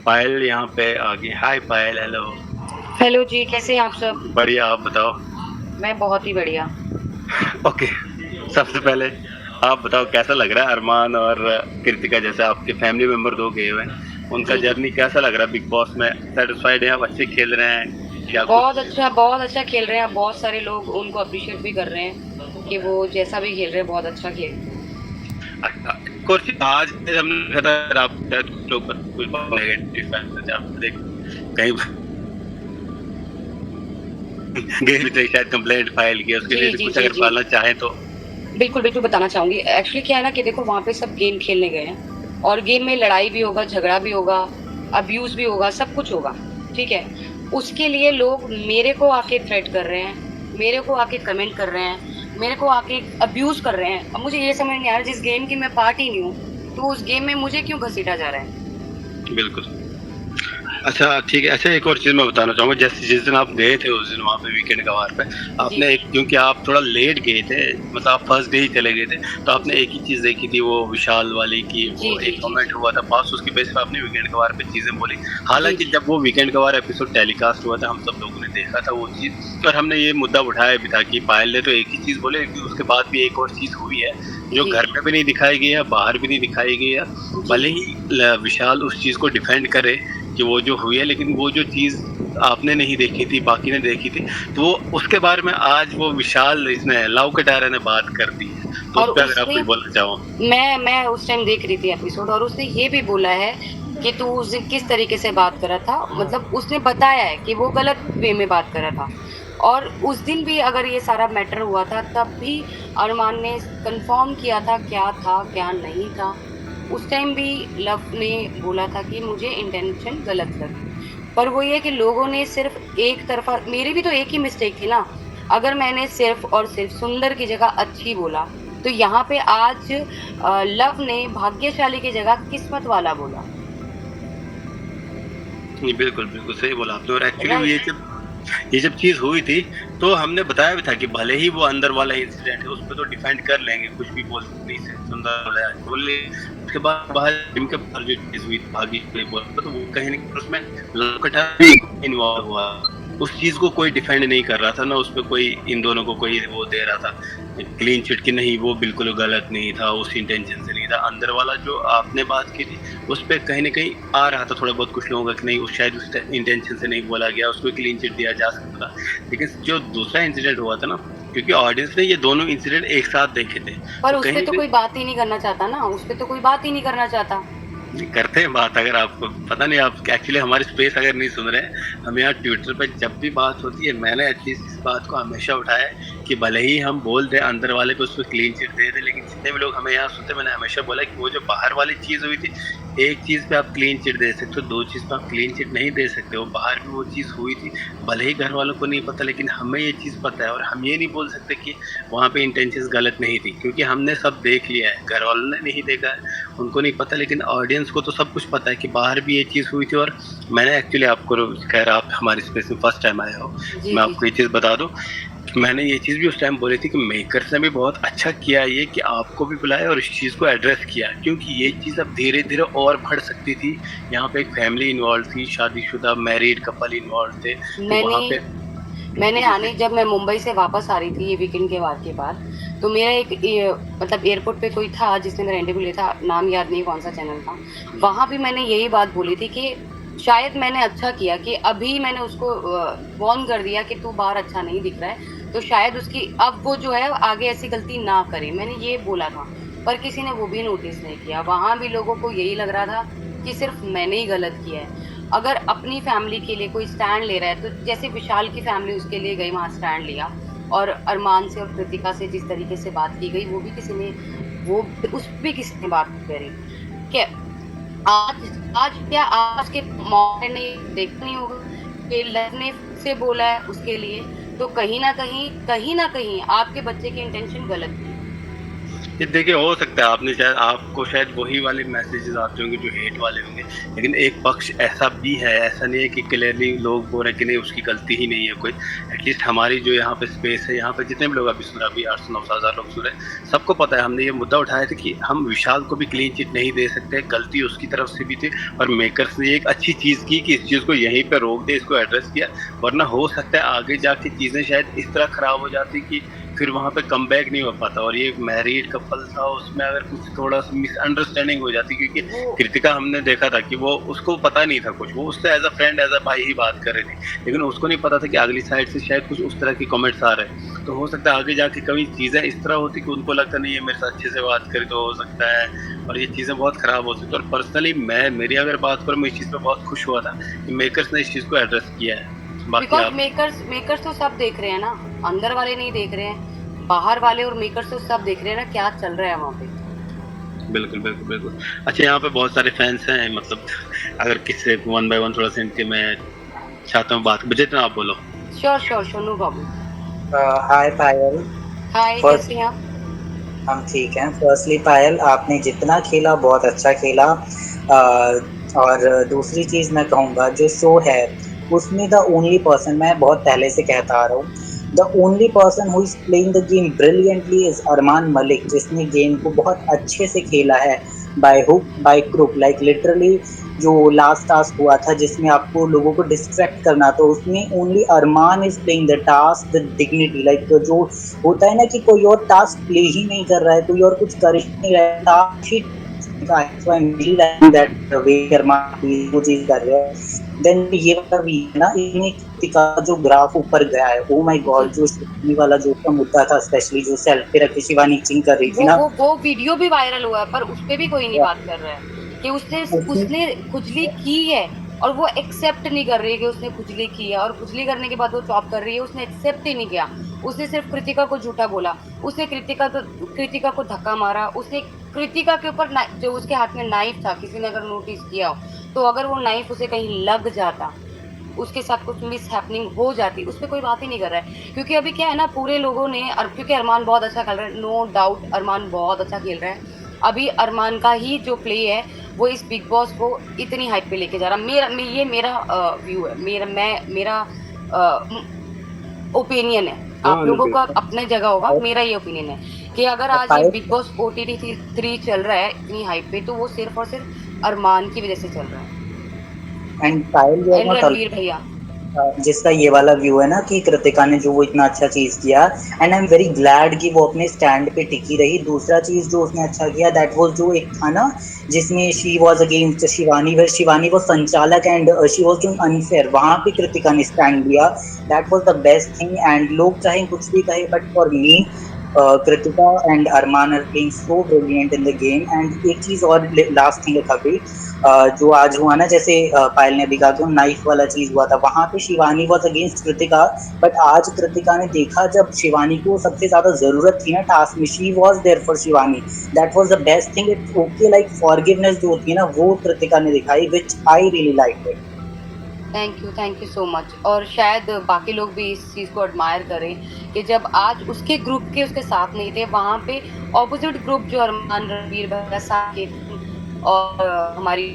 पायल यहाँ पे आ गई। हाय पायल, हेलो। हेलो जी, कैसे हैं आप सब? बढ़िया, आप बताओ। मैं बहुत ही बढ़िया। ओके, सबसे पहले आप बताओ कैसा लग रहा है अरमान और कृतिका जैसे आपके फैमिली मेंबर 2 गए हुए हैं, उनका जी, जी। जर्नी कैसा लग रहा है बिग बॉस में? सैटिस्फाइड हैं आप? अच्छे खेल रहे हैं या कुछ? बहुत अच्छा खेल रहे हैं। बहुत सारे लोग उनको अप्रिशिएट भी कर रहे हैं कि वो जैसा भी खेल रहे हैं, बहुत अच्छा खेल रहे हैं। एक और चीज़ आज हमने देखा था आप शायद कुछ लोग कुछ नेगेटिव फैक्टर आप देख कहीं गए भी थे, शायद कंप्लेंट फाइल की, उसके लिए जी, भी जी, कुछ जी, अगर जी। बताना चाहें तो? बिल्कुल, बिल्कुल बताना चाहूँगी। एक्चुअली क्या है ना कि देखो वहाँ पे सब गेम खेलने गए हैं और गेम में लड़ाई भी होगा, झगड़ा भी होगा, अब्यूज़ भी होगा, सब कुछ होगा, ठीक है? उसके लिए लोग मेरे को आके थ्रेट कर रहे हैं, मेरे को आके कमेंट कर रहे हैं, मेरे को आके अब्यूज़ कर रहे हैं। अब मुझे ये समझ नहीं आ रहा जिस गेम की मैं पार्ट ही नहीं हूँ, तो उस गेम में मुझे क्यों घसीटा जा रहा है? बिल्कुल। अच्छा ठीक है। अच्छा एक और चीज़ मैं बताना चाहूँगा, जैसे जिस दिन आप गए थे उस दिन वहाँ पे वीकेंड कवार पे, जी, आपने एक क्योंकि आप थोड़ा लेट गए थे, मतलब आप फर्स्ट डे ही चले गए थे, तो आपने जी। एक ही चीज़ देखी थी वो विशाल वाली की जी, वो जी, एक जी, कमेंट जी। हुआ था पास, उसकी बेस पे आपने वीकेंड कवार पे चीज़ें बोली। जी, हालाँकि जी। जब वो वीकेंड कवार एपिसोड टेलीकास्ट हुआ था, हम सब लोगों ने देखा था वो चीज़ और हमने ये मुद्दा उठाया भी था कि पायल ने तो एक ही चीज़ बोली, लेकिन उसके बाद भी एक और चीज़ हुई है, जो जी। घर पे भी नहीं दिखाई गई है, बाहर भी नहीं दिखाई गई है। जी। भले ही ल विशाल उस चीज़ को डिफेंड करे कि वो जो हुई है, लेकिन वो जो चीज़ आपने नहीं देखी थी, बाकी ने देखी थी, तो वो उसके बारे में आज वो विशाल इसने लव कटारा ने बात कर दी है। तो और उस पे अगर आप उसने कुछ बोलना चाहो? मैं उस टाइम देख रही थी एपिसोड और उसने ये भी बोला है कि तू उस दिन किस तरीके से बात कर रहा था, मतलब उसने बताया है कि वो गलत वे में बात कर रहा था। और उस दिन भी अगर ये सारा मैटर हुआ था तब भी अरमान ने कंफर्म किया था क्या था, क्या नहीं था। उस टाइम भी लव ने बोला था कि मुझे इंटेंशन गलत लगी। पर वो ये कि लोगों ने सिर्फ़ एक तरफ़ा मेरी भी तो एक ही मिस्टेक थी ना। अगर मैंने सिर्फ़ और सिर्फ़ सुंदर की जगह अच्छी बोला, तो यहाँ पे आज लव ने भाग्यशाली की जगह किस्मत वाला बोला, जी, बिल्कुल, बिल्कुल सही बोला आपने और एक्चुअली राइट? ये जब चीज़ हुई थी, तो हमने बताया भी था कि भले ही वो अंदर वाला इंसिडेंट है, उसपे तो डिफेंड कर लेंगे, कुछ भी बोल नहीं सकते, सुंदर बोला बोले उसके बाद बाहर जिम के बाहर जो चीज़ हुई थी, भागी हुई बोला तो वो कहीं न कहीं उसमें लव कटारा भी इन्वॉल्व हुआ। उस चीज़ को कोई डिफेंड नहीं कर रहा था, ना उसपे कोई इन दोनों को कोई वो दे रहा था, क्लीन चिट कि नहीं वो बिल्कुल गलत नहीं था, उस इंटेंशन से नहीं था। अंदर वाला जो आपने बात की थी, उसपे कहीं न कहीं आ रहा था थोड़ा बहुत कुछ लोगों का कि नहीं, शायद उस इंटेंशन से नहीं बोला गया, उसको क्लीन चिट दिया जा सकता था। लेकिन जो दूसरा इंसिडेंट हुआ था ना, क्योंकि ऑडियंस ने ये दोनों इंसिडेंट एक साथ देखे थे, पर तो उस कहीं पे न तो कहीं कोई बात ही नहीं करना चाहता ना, उस पे तो कोई बात ही नहीं करना चाहता। नहीं, करते हैं बात। अगर आपको पता नहीं, आप एक्चुअली हमारी स्पेस अगर नहीं सुन रहे हैं, हम यहाँ ट्विटर पे जब भी बात होती है, मैंने एटलीस्ट इस बात को हमेशा उठाया है कि भले ही हम बोल दें अंदर वाले को उसको क्लीन चिट दे दें, लेकिन जितने भी लोग हमें यहाँ सुनते हैं, मैंने हमेशा बोला कि वो जो बाहर वाली चीज़ हुई थी, एक चीज़ पे आप क्लीन चिट दे सकते हो, 2 चीज़ पे आप क्लीन चिट नहीं दे सकते हो। बाहर भी वो चीज़ हुई थी, भले ही घर वालों को नहीं पता, लेकिन हमें ये चीज़ पता है और हम ये नहीं बोल सकते कि वहाँ पे इंटेंशंस गलत नहीं थी, क्योंकि हमने सब देख लिया है। घर वालों ने नहीं देखा है, उनको नहीं पता, लेकिन ऑडियंस को तो सब कुछ पता है कि बाहर भी ये चीज़ हुई थी। और मैंने एक्चुअली आपको, खैर आप हमारी स्पेस में फर्स्ट टाइम आए हो, जी, मैं जी, आपको जी। ये चीज़ बता दूँ, मैंने ये चीज़ भी उस टाइम बोली थी कि मेकर्स ने भी बहुत अच्छा किया ये कि आपको भी बुलाया और इस चीज़ को एड्रेस किया, क्योंकि ये चीज़ अब धीरे-धीरे और बढ़ सकती थी। यहाँ पे एक फैमिली इन्वॉल्व थी, शादीशुदा मैरिड कपल इन्वॉल्व थे, तो मैंने वहाँ पे मैंने जी, जी। आने जब मैं मुंबई से वापस आ रही थी ये वीकेंड के वार के बाद, तो मेरा एक मतलब एयरपोर्ट पे कोई था जिसने मेरा इंटरव्यू लिया था, नाम याद नहीं कौन-सा चैनल था। वहाँ भी मैंने यही बात बोली थी कि शायद मैंने अच्छा किया कि अभी मैंने उसको वार्न कर दिया कि तू बाहर अच्छा नहीं दिख रहा है, तो शायद उसकी अब वो जो है आगे ऐसी गलती ना करे, मैंने ये बोला था। पर किसी ने वो भी नोटिस नहीं किया, वहाँ भी लोगों को यही लग रहा था कि सिर्फ़ मैंने ही गलत किया है। अगर अपनी फैमिली के लिए कोई स्टैंड ले रहा है, तो जैसे विशाल की फैमिली उसके लिए गई, वहाँ स्टैंड लिया और अरमान से और कृतिका से जिस तरीके से बात की गई, वो भी किसी ने वो उस पे किसी ने बात करी। क्या आज आज क्या आज के मौके ने देखा नहीं होगा कि लव ने से बोला है उसके लिए, तो कहीं न कहीं आपके बच्चे की इंटेंशन गलत थी। ये देखिए, हो सकता है आपने शायद आपको शायद वही वाले मैसेजेस आते होंगे जो हेट वाले होंगे, लेकिन एक पक्ष ऐसा भी है, ऐसा नहीं है कि क्लियरली लोग बोल रहे हैं कि नहीं उसकी गलती ही नहीं है कोई। एटलीस्ट हमारी जो यहाँ पे स्पेस है, यहाँ पे जितने भी लोग अभी सुन रहे, अभी 800-900 लोग सुन रहे हैं, सबको पता है हमने ये मुद्दा उठाया था कि हम विशाल को भी क्लीन चिट नहीं दे सकते, गलती उसकी तरफ से भी थी और मेकर्स ने एक अच्छी चीज़ की कि इस चीज़ को यहीं पे रोक दे, इसको एड्रेस किया, वरना हो सकता है आगे जाके चीज़ें शायद इस तरह खराब हो जाती कि फिर वहाँ पे कमबैक नहीं हो पाता। और ये मैरिड कपल था, उसमें अगर कुछ थोड़ा सा मिसअंडरस्टैंडिंग हो जाती, क्योंकि कृतिका हमने देखा था कि वो उसको पता नहीं था कुछ, वो उससे as a friend as a भाई ही बात कर रही थी, लेकिन उसको नहीं पता था कि अगली साइड से शायद कुछ उस तरह की कमेंट्स आ रहे हैं। तो हो सकता है आगे जाके कभी चीज़ें इस तरह होती कि उनको लगता नहीं है मेरे साथ अच्छे से बात करी तो हो सकता है, और ये चीज़ें बहुत ख़राब हो सकती है। और पर्सनली मेरी अगर बात करूँ, मैं इस चीज़ पर बहुत खुश हुआ था कि मेकर्स ने इस चीज़ को एड्रेस किया है। बाकी बिकॉज आप मेकर्स तो सब देख रहे हैं ना, अंदर वाले नहीं देख रहे हैं, बाहर वाले और मेकर्स तो सब देख रहे हैं ना क्या चल रहा है वहाँ पे। बिल्कुल, बिल्कुल, बिल्कुल। अच्छा, यहाँ पे बहुत सारे फैंस हैं, मतलब अगर किसी वन बाय वन थोड़ा सा इनके मैं चाहता हूँ बात, जितना आप बोलो। Sure no problem. Hi Payal. Hi, first कैसे हैं आप? हम ठीक हैं। फर्स्टली पायल, आपने जितना खेला बहुत अच्छा खेला। और दूसरी चीज़ मैं कहूँगा, जो शो है उसमें द ओनली पर्सन, मैं बहुत पहले से कहता आ रहा हूँ, the only person who is playing the game brilliantly is Armaan Malik, जिसने गेम को बहुत अच्छे से खेला है, by hook by crook. Like literally जो लास्ट टास्क हुआ था जिसमें आपको लोगों को डिस्ट्रैक्ट करना, तो उसमें only Armaan is playing the task with dignity. Like जो होता है ना कि कोई और टास्क प्ले ही नहीं कर रहा है, कोई और कुछ कर ही नहीं रहा है, task he so I'm really liking that the way अरमान वो चीज कर रहे हैं। देन ये वाला भी है ना, इसमें का जो ग्राफ ऊपर गया है, ओ माय गॉड, जो शिवानी वाला जो का मुद्दा था, स्पेशली जो सेल्फ पे रख के शिवानी चिंग कर रही थी ना, वो वीडियो भी वायरल हुआ है, पर उस पे भी कोई नहीं बात कर रहा है कि उसने खुजली की है और वो एक्सेप्ट नहीं कर रही है कि उसने खुजली की है, और खुजली करने के बाद वो चॉप कर रही है, उसने एक्सेप्ट ही नहीं किया। उसने सिर्फ कृतिका को झूठा बोला, उसने कृतिका को धक्का मारा, उसने कृतिका के ऊपर जो उसके हाथ में नाइफ था, किसी ने अगर नोटिस किया हो तो अगर वो नाइफ उसे कहीं लग जाता, उसके साथ कुछ मिस हैपनिंग हो जाती, उस पर कोई बात ही नहीं कर रहा है। क्योंकि अभी क्या है ना, पूरे लोगों ने, क्योंकि अरमान बहुत अच्छा खेल रहा है, नो डाउट अरमान बहुत अच्छा खेल रहा है। अभी अरमान का ही जो प्ले है वो इस बिग बॉस को इतनी हाइट पे लेके जा रहा। मेरा व्यू है, मेरा ओपिनियन है। आप लोगों का अपने जगह होगा, मेरा ये ओपिनियन है कि अगर आज ये बिग बॉस OTT 3 चल रहा है इतनी हाइट पे, तो वो सिर्फ और सिर्फ अरमान की वजह से चल रहा है एंड पायल एंड रणवीर भैया, जिसका ये वाला व्यू है ना कि कृतिका ने जो वो इतना अच्छा चीज किया, and I am very glad कि वो अपने स्टैंड पे टिकी रही। दूसरा चीज जो उसने अच्छा किया, दैट वाज जो एक था ना जिसमें शी वाज अगेंस्ट शिवानी, वे शिवानी वो संचालक and she was doing unfair, वहां पे कृतिका ने स्टैंड लिया। That was the best thing. And लोग चाहे कुछ भी कहे, but for me Kritika and Armaan are playing so brilliant in the game. And एक चीज और लास्ट थिंग था भी, जो आज हुआ ना, जैसे पायल ने भी कहा कि नाइफ वाला चीज हुआ था, वहां पे Shivani was against Kritika, but आज कृतिका ने देखा जब शिवानी को सबसे ज्यादा जरूरत थी ना टास्क में, she was there for Shivani. That was the best thing. It's okay, like forgiveness जो होती है ना, वो कृतिका ने दिखाई, which I really like it. Thank you so much. और शायद बाकी लोग भी इस चीज़ को एडमायर करें कि जब आज उसके ग्रुप के उसके साथ नहीं थे, वहाँ पे ऑपोजिट ग्रुप जो अरमान रणवीर भैया साकेत और हमारी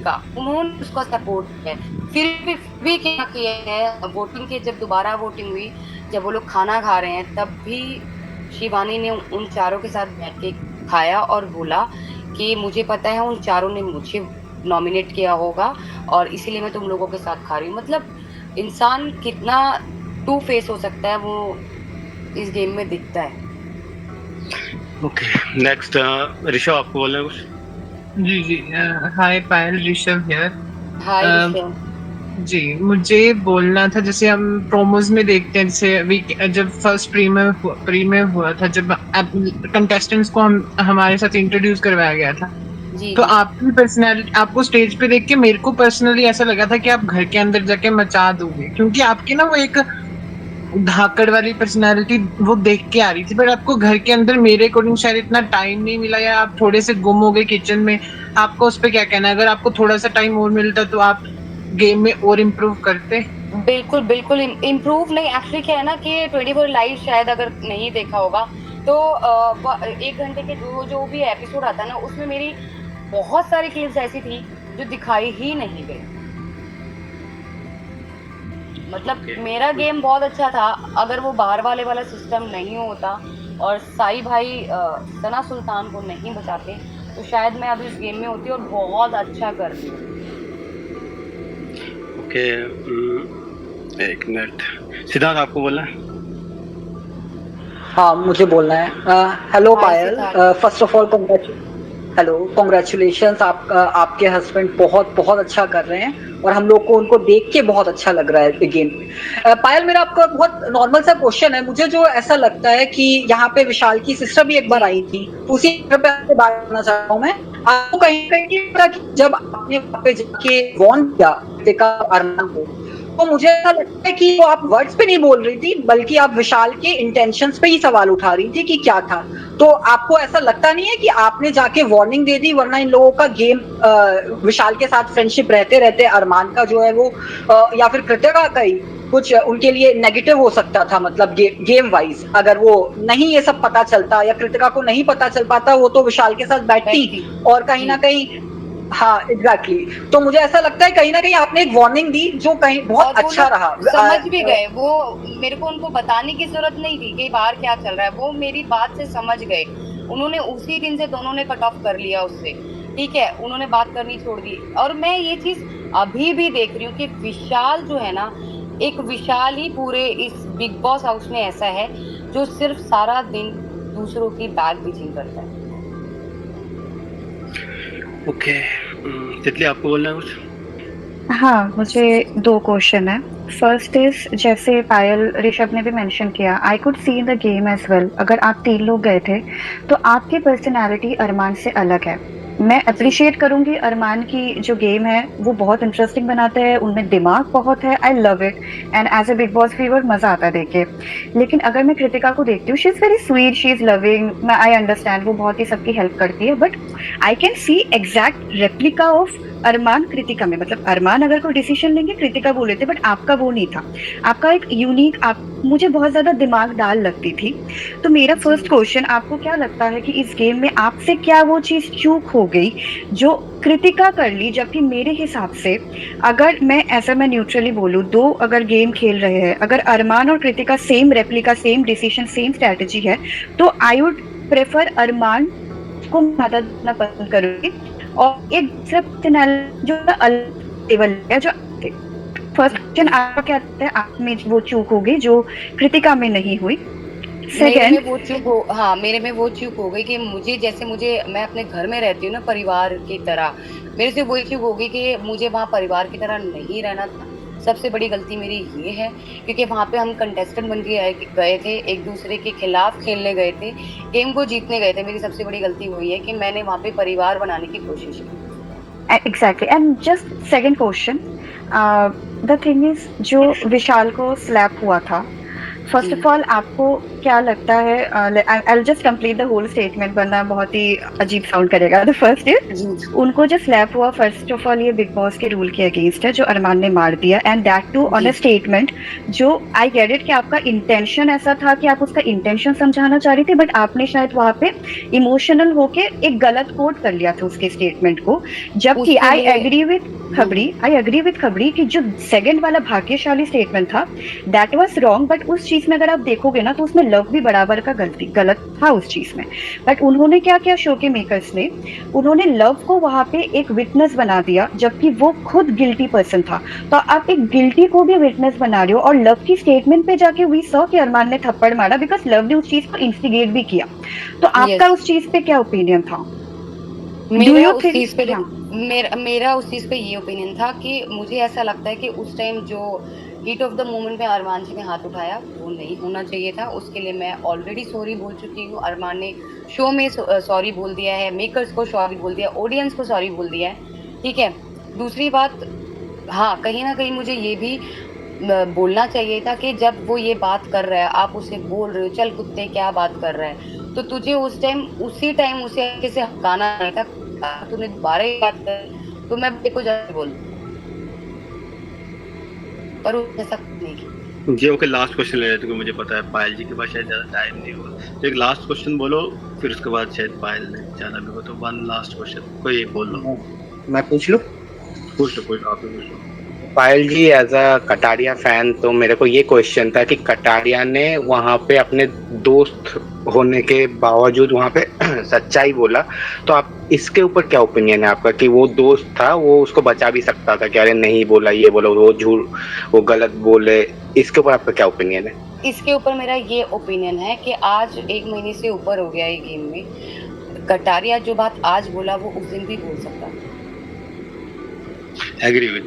का, उन्होंने उसका सपोर्ट किया। फिर भी क्या किया है, वोटिंग के जब दोबारा वोटिंग हुई, जब वो लोग खाना खा रहे हैं, तब भी शिवानी ने उन चारों के साथ बैठ के खाया और बोला कि मुझे पता है उन चारों ने मुझे नॉमिनेट किया होगा और इसीलिए मैं तुम लोगों के साथ खा रही हूँ। मतलब इंसान कितना टू फेस हो सकता है, वो इस गेम में दिखता है। ओके, नेक्स्ट ऋषभ, आपको बोलना है कुछ? जी हाय पायल, ऋषभ हियर। हाय ऋषभ। जी, मुझे बोलना था, जैसे हम प्रोमोज में देखते हैं, जैसे जब फर्स्ट प्रीमियर हुआ था, जब कंटेस्टेंट्स को हमारे साथ इंट्रोड्यूस करवाया गया था, तो आपकी पर्सनैलिटी, आपको स्टेज पे देख के मेरे को पर्सनली ऐसा लगा था कि आप घर के अंदर जाके मचा दोगे, क्योंकि आपकी ना वो एक धाकड़ वाली पर्सनैलिटी वो देख के आ रही थी। बट आपको घर के अंदर मेरे अकॉर्डिंग शायद इतना टाइम नहीं मिला, या आप थोड़े से गुम हो गए किचन में। आपको उस पर क्या कहना है? अगर आपको थोड़ा सा टाइम और मिलता तो आप गेम में और इम्प्रूव करते। बिल्कुल इम्प्रूव नहीं, एक्चुअली क्या है ना कि 24 लाइव शायद अगर नहीं देखा होगा तो 1 घंटे के जो भी एपिसोड आता है ना, उसमें मेरी बहुत सारी क्लिप्स ऐसी थी जो दिखाई ही नहीं गई। मतलब Okay. मेरा गेम बहुत अच्छा था, अगर वो बाहर वाला सिस्टम नहीं होता और साई भाई सना सुल्तान को नहीं बचाते, तो शायद मैं अभी इस गेम में होती और बहुत अच्छा करती। ओके, एक मिनट, सिद्धार्थ आपको बोलना है? हाँ, मुझे बोलना है। Hello hi Payal, Siddharth. First of all congratulations. आपके हस्बैंड बहुत बहुत अच्छा कर रहे हैं और हम लोग को उनको देख के बहुत अच्छा लग रहा है गेम। पायल, मेरा आपका बहुत नॉर्मल सा क्वेश्चन है। मुझे जो ऐसा लगता है कि यहाँ पे विशाल की सिस्टर भी एक बार जी। आई थी, तो उसी पे आपसे बात करना चाहता हूँ मैं। आपको कहीं कहीं पता कि जब आपने वहाँ पे जाके वॉर्न किया कृतिका अरमान को, तो मुझे ऐसा लगता है कि वो आप वर्ड्स पे नहीं बोल रही थी, बल्कि आप विशाल के इंटेंशंस पे ही सवाल उठा रही थी कि क्या था। तो आपको ऐसा लगता नहीं है कि आपने जाके वार्निंग दे दी, वरना इन लोगों का गेम विशाल के साथ फ्रेंडशिप रहते रहते अरमान का जो है वो या फिर कृतिका का ही कुछ उनके लिए नेगेटिव हो सकता था, मतलब गेम वाइज अगर वो नहीं ये सब पता चलता या कृतिका को नहीं पता चल पाता, वो तो विशाल के साथ बैठती और कहीं ना कहीं। हाँ एग्जैक्टली। तो मुझे ऐसा लगता है कहीं ना कहीं आपने एक वार्निंग दी जो कहीं और बहुत वो अच्छा लोग रहा। समझ भी गए, वो मेरे को उनको बताने की जरूरत नहीं थी कि बाहर क्या चल रहा है, वो मेरी बात से समझ गए। उन्होंने उसी दिन से दोनों ने कट ऑफ कर लिया उससे, ठीक है, उन्होंने बात करनी छोड़ दी। और मैं ये चीज अभी भी देख रही हूँ कि विशाल जो है ना, एक विशाल ही पूरे इस बिग बॉस हाउस में ऐसा है जो सिर्फ सारा दिन दूसरों की बैग बीचिंग करता है। ओके, तितली आपको बोलना है कुछ? हाँ, मुझे 2 क्वेश्चन है। फर्स्ट इज़ जैसे पायल ऋषभ ने भी मेंशन किया, I could see in the game as well, अगर आप 3 लोग गए थे, तो आपकी पर्सनैलिटी अरमान से अलग है। मैं एप्रिशिएट करूँगी अरमान की जो गेम है, वो बहुत इंटरेस्टिंग बनाते हैं, उनमें दिमाग बहुत है, I love it and as a big boss viewer मज़ा आता है देख के। लेकिन अगर मैं कृतिका को देखती हूँ, she is very sweet, she is loving, मैं आई अंडरस्टैंड वो बहुत ही सबकी हेल्प करती है, but I can see exact replica of Armaan Kritika में। मतलब अरमान अगर कोई डिसीजन लेंगे कृतिका बोल लेते, बट आपका वो नहीं था। आपका एक यूनिक, आप मुझे बहुत ज्यादा दिमाग डाल लगती थी। तो मेरा फर्स्ट क्वेश्चन, आपको क्या लगता है कि इस गेम में आपसे क्या वो चीज चूक हो गई जो कृतिका कर ली, जबकि मेरे हिसाब से अगर मैं ऐसा मैं न्यूट्रली बोलूँ, दो अगर गेम खेल रहे हैं, अगर अरमान और Kritika same replica, same decision, same strategy है, तो आई वुड प्रेफर अरमान को ज्यादा देना पसंद करूंगी और एक दूसरा पर्सनैलिटी जो अलग लेवल है। जो फर्स्ट क्वेश्चन आपका क्या लगता है, आप में वो चूक होगी जो कृतिका में नहीं हुई? मेरे में सेकंड, वो चूक हो हाँ, मेरे में वो चूक हो गई कि मुझे मैं अपने घर में रहती हूँ ना परिवार की तरह, मेरे से वही चूक हो गई कि मुझे वहाँ परिवार की तरह नहीं रहना था। सबसे बड़ी गलती मेरी ये है, क्योंकि वहाँ पे हम कंटेस्टेंट बन के गए थे, एक दूसरे के खिलाफ खेलने गए थे, गेम को जीतने गए थे। मेरी सबसे बड़ी गलती वही है कि मैंने वहाँ पे परिवार बनाने की कोशिश की। Exactly, and just second question, the thing is जो विशाल को स्लैप हुआ था, फर्स्ट ऑफ ऑल आपको क्या लगता है, I will just complete the whole statement वरना बहुत ही अजीब साउंड करेगा। द फर्स्ट इज, उनको जो स्लैप हुआ, फर्स्ट ऑफ ऑल ये बिग बॉस के रूल के अगेंस्ट है जो अरमान ने मार दिया, and that too on a statement जो आई गेट इट कि आपका इंटेंशन ऐसा था कि आप उसका इंटेंशन समझाना चाह रही थी, बट आपने शायद वहाँ पे इमोशनल होके एक गलत कोट कर लिया था उसके स्टेटमेंट को। जबकि आई एग्री विथ खबरी कि जो सेकंड वाला भाग्यशाली स्टेटमेंट था दैट वाज रॉन्ग, बट उस चीज में अगर आप देखोगे ना तो उसमें लव भी बराबर का गलत था उस चीज में। बट उन्होंने क्या किया, शो के मेकर्स ने, उन्होंने लव को वहां पे एक विटनेस बना दिया, जबकि वो खुद गिल्टी पर्सन था। तो आप एक गिल्टी को भी विटनेस बना रहे हो, और लव की स्टेटमेंट पे जाके वी सॉ कि अरमान ने थप्पड़ मारा बिकॉज लव ने उस चीज को इंस्टिगेट भी किया। तो आपका उस चीज पे क्या ओपिनियन था? मेरा उस चीज पे मेरा उस चीज पे ये ओपिनियन था कि मुझे ऐसा लगता है कि उस टाइम जो हीट ऑफ द मोमेंट में अरमान जी ने हाथ उठाया वो नहीं होना चाहिए था। उसके लिए मैं ऑलरेडी सॉरी बोल चुकी हूँ। अरमान ने शो में सॉरी बोल दिया है, मेकर्स को सॉरी बोल दिया, ऑडियंस को सॉरी बोल दिया है, ठीक है। दूसरी बात, हाँ, कहीं ना कहीं मुझे ये भी बोलना चाहिए था कि जब वो ये बात कर रहा है, आप उसे बोल रहे हो चल कुत्ते क्या बात कर रहा है, तो तुझे उसी टाइम उसे कैसे हकाना नहीं था। तूने दोबारा ये बात कर तो मैं देखो जाके बोल, पर उसने ऐसा नहीं किया। जी ओके, लास्ट क्वेश्चन ले लेते हैं, मुझे पता है पायल जी के पास शायद ज़्यादा टाइम नहीं होगा, तो एक लास्ट क्वेश्चन बोलो, फिर उसके बाद शायद पायल ने जाना भी हो, तो वन लास्ट क्वेश्चन कोई एक बोल लो। मैं पूछ लूं? पूछ लो, आप ही पूछ लो। पायल जी, एज अ कटारिया फैन तो मेरे को ये क्वेश्चन था कि कटारिया ने वहाँ पे अपने दोस्त होने के बावजूद वहाँ पे सच्चाई बोला, तो आप इसके ऊपर क्या ओपिनियन है आपका कि वो दोस्त था, वो उसको बचा भी सकता था कि अरे नहीं बोला, ये बोला, वो झूठ, वो गलत बोले, इसके ऊपर आपका क्या ओपिनियन है? इसके ऊपर मेरा ये ओपिनियन है कि आज 1 महीने से ऊपर हो गया ये गेम में, कटारिया जो बात आज बोला वो उस दिन भी बोल सकता। Agree with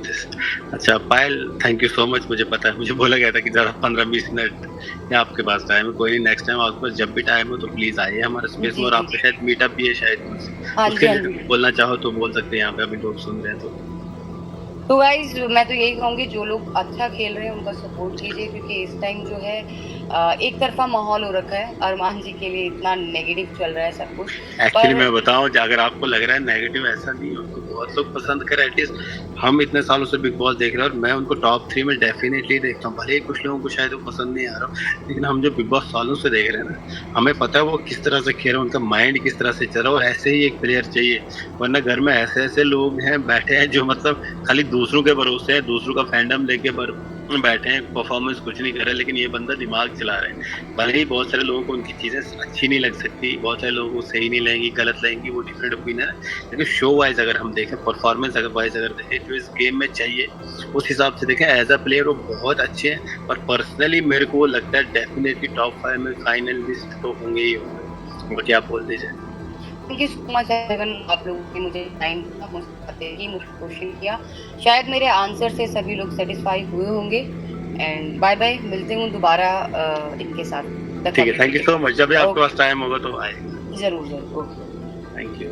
this. अच्छा Payal, thank you so much. मुझे पता है, मुझे बोला गया था कि ज़रा 15-20 मिनट या आपके पास टाइम है, कोई नहीं, नेक्स्ट टाइम आपके पास जब भी टाइम हो तो प्लीज़ आइए हमारे स्पेस में, और आपका शायद मीटअप भी है शायद, हाँ उसके जी, लिए बोलना चाहो तो बोल सकते हैं, यहाँ पे अभी लोग सुन रहे हैं तो गाइज मैं तो यही कहूँगी जो लोग अच्छा खेल रहे हैं उनका सपोर्ट कीजिए, क्योंकि इस टाइम जो है एक तरफा माहौल हो रखा है, अरमान जी के लिए इतना नेगेटिव चल रहा है सब कुछ। एक्चुअली मैं बताऊं, अगर आपको लग रहा है नेगेटिव, ऐसा नहीं है, उनको बहुत लोग पसंद कर, एटलीस्ट हम इतने सालों से बिग बॉस देख रहे हैं और मैं उनको टॉप 3 में डेफिनेटली देखता हूँ, भले ही कुछ लोगों को शायद वो पसंद नहीं आ रहा, लेकिन हम जो बिग बॉस सालों से देख रहे हैं ना, हमें पता है वो किस तरह से खेल रहे हैं, उनका माइंड किस तरह से चल रहा है, और ऐसे ही एक प्लेयर चाहिए, वरना घर में ऐसे ऐसे लोग हैं बैठे हैं जो मतलब खाली दूसरों के भरोसे है, दूसरों का फैंडम लेके बैठे हैं, परफॉर्मेंस कुछ नहीं कर रहे, लेकिन ये बंदा दिमाग चला रहा है। भले ही बहुत सारे लोगों को उनकी चीज़ें अच्छी नहीं लग सकती, बहुत सारे लोगों को सही नहीं लगेंगी, गलत लगेंगी, वो डिफरेंट ओपिनियन है, लेकिन शो वाइज अगर हम देखें, परफॉर्मेंस अगर वाइज अगर देखें, जो इस गेम में चाहिए उस हिसाब से देखें, एज अ प्लेयर वो बहुत अच्छे हैं, और पर्सनली मेरे को वो लगता है डेफिनेटली टॉप 5 में फाइनलिस्ट तो होंगे ही होंगे। बाकी आप बोल दीजिए। थैंक यू सो मच आप लोगों ने मुझे टाइम दिया, मुझे क्वेश्चन किया, शायद मेरे आंसर से सभी लोग सेटिस्फाई हुए होंगे, एंड बाय बाय, मिलते हूँ दोबारा इनके साथ। ठीक है, थैंक यू सो मच, जब भी आपके पास टाइम होगा तो आए। जरूर ओके, थैंक यू।